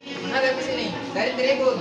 Ada di sini dari Tribun.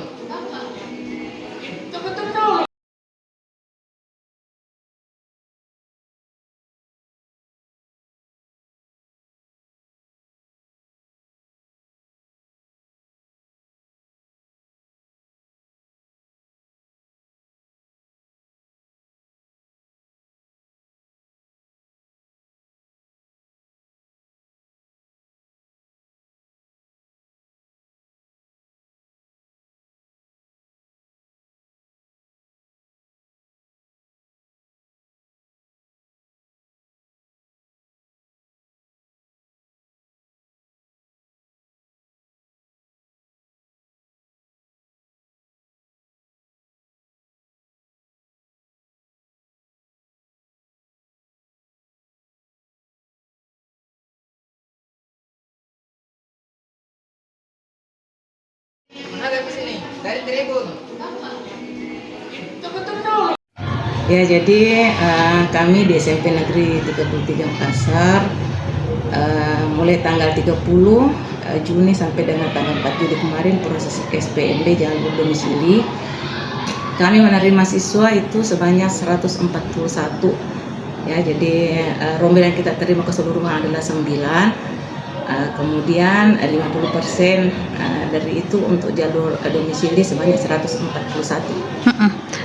Ada di sini dari Tribun. Ya, jadi kami di SMP Negeri 33 Makassar mulai tanggal 30 Juni sampai dengan tanggal 4 Juli kemarin proses SPMB jalur domisili. Kami menerima siswa itu sebanyak 141. Ya, jadi rombel yang kita terima keseluruhan adalah 9. Kemudian 50% dari itu untuk jalur domisili sebanyak 141.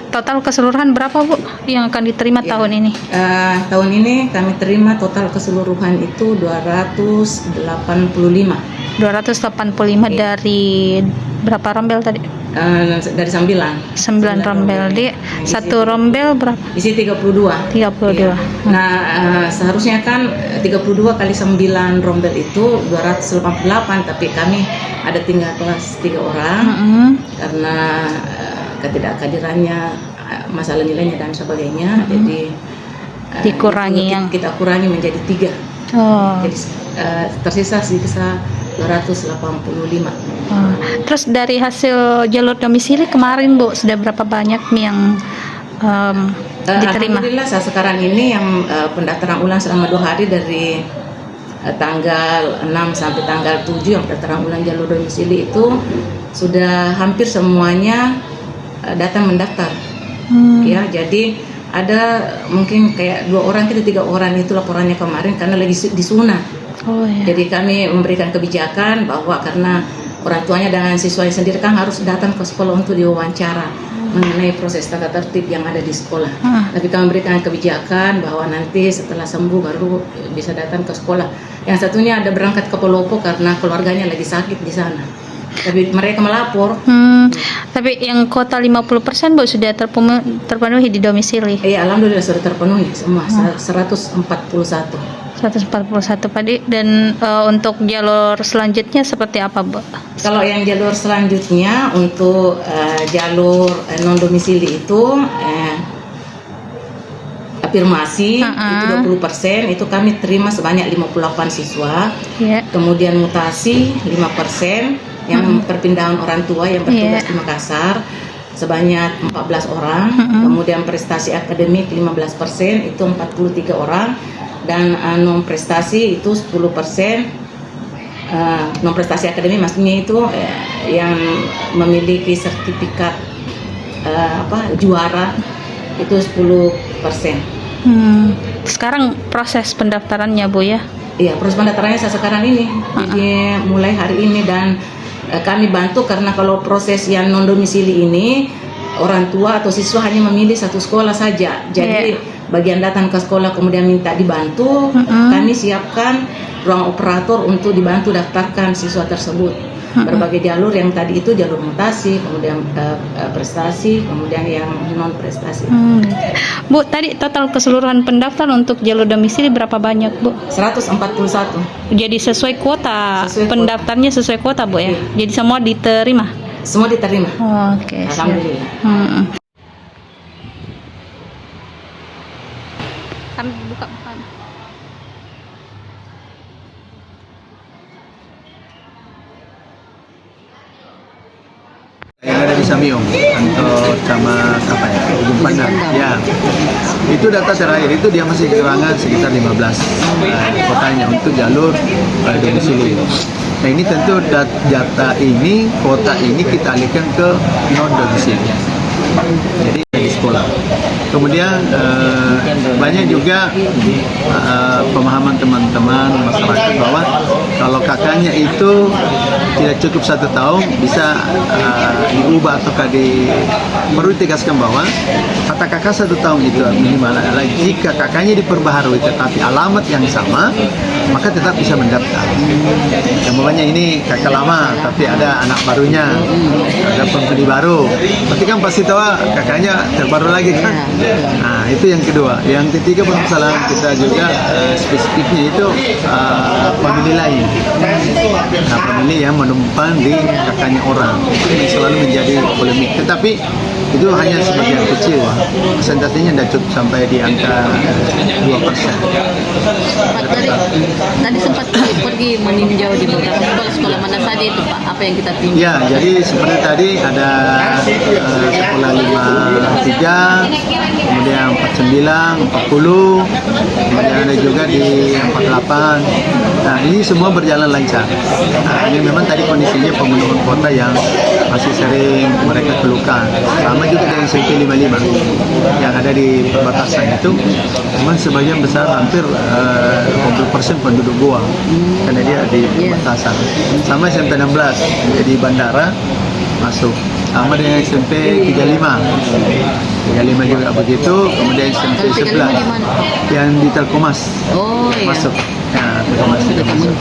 Total keseluruhan berapa Bu yang akan diterima Ya, tahun ini? Tahun ini kami terima total keseluruhan itu 285. 285 Iya. Dari berapa rombel tadi? Dari 9 rombel. Di satu rombel berapa? isi 32. 32. Iya. Nah, seharusnya kan 32 kali 9 rombel itu 288, tapi kami ada tinggal kelas 3 orang karena ketidakhadirannya, masalah nilainya dan sebagainya, jadi Dikurangi kita kurangi menjadi 3. Oh. Jadi tersisa 285. Terus dari hasil jalur domisili kemarin Bu, sudah berapa banyak yang diterima? Alhamdulillah sekarang ini yang pendaftaran ulang selama 2 hari dari tanggal 6 sampai tanggal 7 yang pendaftaran ulang jalur domisili itu sudah hampir semuanya datang mendaftar. Ya, jadi ada mungkin kayak 2 orang kita 3 orang itu laporannya kemarin karena lagi disunat. Oh, ya. Jadi kami memberikan kebijakan bahwa karena orang tuanya dengan siswanya sendiri kan harus datang ke sekolah untuk diwawancara mengenai proses tata tertib yang ada di sekolah. Tapi kami memberikan kebijakan bahwa nanti setelah sembuh baru bisa datang ke sekolah. Yang satunya ada berangkat ke Palopo karena keluarganya lagi sakit di sana. Tapi mereka melapor. Tapi yang kota 50% Bu sudah terpenuhi di domisili? Iya, alhamdulillah sudah terpenuhi semua. 141. 141 Padi. Dan untuk jalur selanjutnya seperti apa Bu? Kalau yang jalur selanjutnya untuk jalur non domisili itu afirmasi itu 20%, itu kami terima sebanyak 58 siswa. Kemudian mutasi 5%, yang perpindahan orang tua yang bertugas di Makassar sebanyak 14 orang. Kemudian prestasi akademik 15%, itu 43 orang. Dan non prestasi itu 10%. Non prestasi akademik maksudnya itu yang memiliki sertifikat juara itu 10%. Sekarang proses pendaftarannya Bu ya? Iya, proses pendaftarannya sekarang ini. Jadi mulai hari ini, dan kami bantu karena kalau proses yang non domisili ini orang tua atau siswa hanya memilih satu sekolah saja. Jadi bagian datang ke sekolah kemudian minta dibantu, kami siapkan ruang operator untuk dibantu daftarkan siswa tersebut. Berbagai jalur yang tadi itu jalur mutasi, kemudian prestasi, kemudian yang non prestasi. Bu, tadi total keseluruhan pendaftar untuk jalur domisili berapa banyak Bu? 141. Jadi sesuai kuota, pendaftarnya kuota. Sesuai kuota Bu ya? Jadi semua diterima? Semua diterima. Oke, alhamdulillah. Kami buka. Yang ada di Samyong, kantor camat apa ya? Pandang. Ya, itu data terakhir itu dia masih kekurangan sekitar 15 kotanya untuk jalur domisili. Nah ini tentu data ini, kota ini kita alihkan ke non domisili. Jadi di sekolah. Kemudian banyak juga pemahaman teman-teman masyarakat bahwa kalau kakaknya itu tidak cukup 1 tahun bisa diubah atau perlu ditegaskan bahwa kata kakak 1 tahun itu minimal adalah jika kakaknya diperbaharui tetapi alamat yang sama maka tetap bisa mendaftar. Yang namanya ini kakak lama tapi ada anak barunya, ada pembeli baru, berarti kan pasti tahu kakaknya terbaru lagi kan. Nah itu yang kedua. Yang ketiga permasalahan kita juga spesifiknya itu pemilih lain. Nah pemilih yang menumpang di kakaknya orang itu yang selalu menjadi polemik. Tetapi itu hanya sebagian kecil, persentasenya tidak cukup sampai di angka 2%. Tadi sempat pergi meninjau di beberapa sekolah mana saja itu Pak? Apa yang kita tinjau? Ya, jadi seperti tadi ada sekolah 53, kemudian 49, 40, kemudian ada juga di 48. Nah, ini semua berjalan lancar. Nah, ini memang tadi kondisinya pemenuhan kuota yang masih sering mereka keluhkan. Sama juga dengan SMP 55 yang ada di perbatasan itu, memang sebagian besar hampir 80% penduduk Goa karena dia di perbatasan. Sama SMP 16 jadi bandara masuk. Sama dengan SMP 35 juga begitu. Kemudian SMP 11 yang di Telkomas masuk. Ya, Telkomas masuk.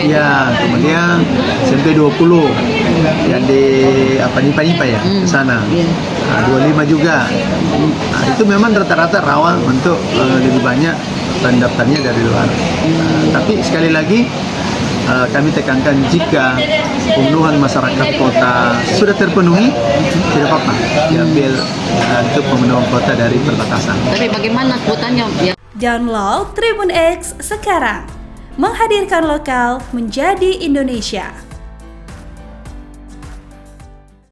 Ya, kemudian SMP 20 yang di Nipa ya ke sana. 25 juga. Nah, itu memang rata-rata rawan untuk lebih banyak pendaftarnya dari luar. Tapi sekali lagi kami tekankan jika pemenuhan masyarakat kota sudah terpenuhi, tidak apa-apa diambil untuk pemenuhan kota dari perbatasan. Tapi bagaimana kuotanya? Download Tribun X sekarang, menghadirkan lokal menjadi Indonesia.